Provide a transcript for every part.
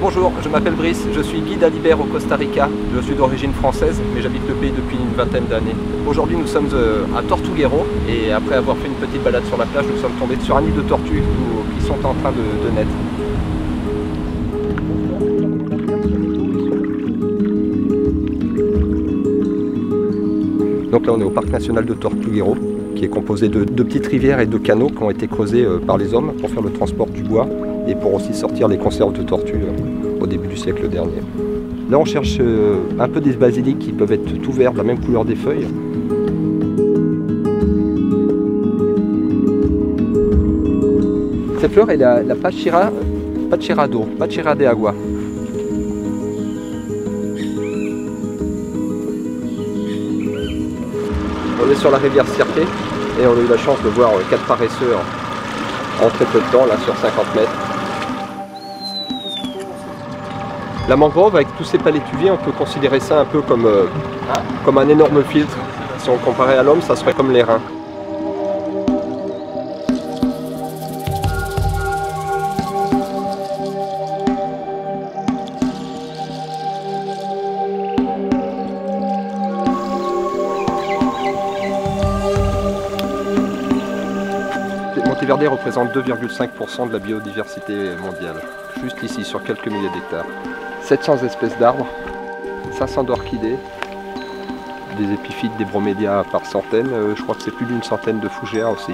Bonjour, je m'appelle Brice, je suis guide à l'hiver au Costa Rica. Je suis d'origine française, mais j'habite le pays depuis une vingtaine d'années. Aujourd'hui, nous sommes à Tortuguero et après avoir fait une petite balade sur la plage, nous sommes tombés sur un nid de tortues qui sont en train de naître. Donc là, on est au parc national de Tortuguero, qui est composé de petites rivières et de canaux qui ont été creusés par les hommes pour faire le transport du bois et pour aussi sortir les conserves de tortues au début du siècle dernier. Là, on cherche un peu des basiliques qui peuvent être tout verts, de la même couleur des feuilles. Cette fleur est la Pachira de agua. On est sur la rivière Sierpe et on a eu la chance de voir 4 paresseux en très peu de temps, là sur 50 mètres. La mangrove, avec tous ces palétuviers, on peut considérer ça un peu comme un énorme filtre. Si on comparait à l'homme, ça serait comme les reins. Monteverde représente 2,5% de la biodiversité mondiale, juste ici sur quelques milliers d'hectares. 700 espèces d'arbres, 500 d'orchidées, des épiphytes, des bromélias par centaines, je crois que c'est plus d'une centaine de fougères aussi.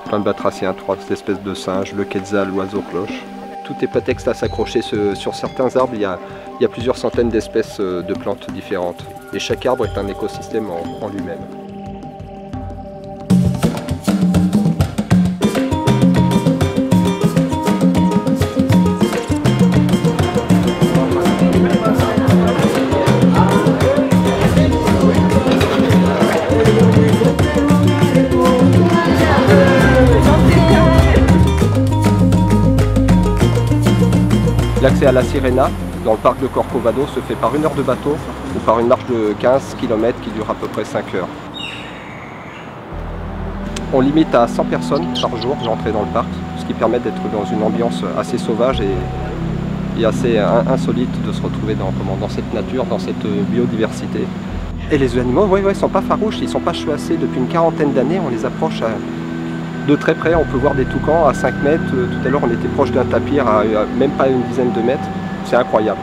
Plein de batraciens, 3 espèces de singes, le quetzal, l'oiseau cloche. Tout est prétexte à s'accrocher sur certains arbres, il y a plusieurs centaines d'espèces de plantes différentes. Et chaque arbre est un écosystème en lui-même. L'accès à la Sirena, dans le parc de Corcovado, se fait par 1 heure de bateau ou par une marche de 15 km qui dure à peu près 5 heures. On limite à 100 personnes par jour l'entrée dans le parc, ce qui permet d'être dans une ambiance assez sauvage et assez insolite de se retrouver dans cette nature, dans cette biodiversité. Et les animaux, ils ne sont pas farouches, ils ne sont pas chouassés. Depuis une quarantaine d'années, on les approche de très près. On peut voir des toucans à 5 mètres. Tout à l'heure, on était proche d'un tapir à même pas une dizaine de mètres. C'est incroyable.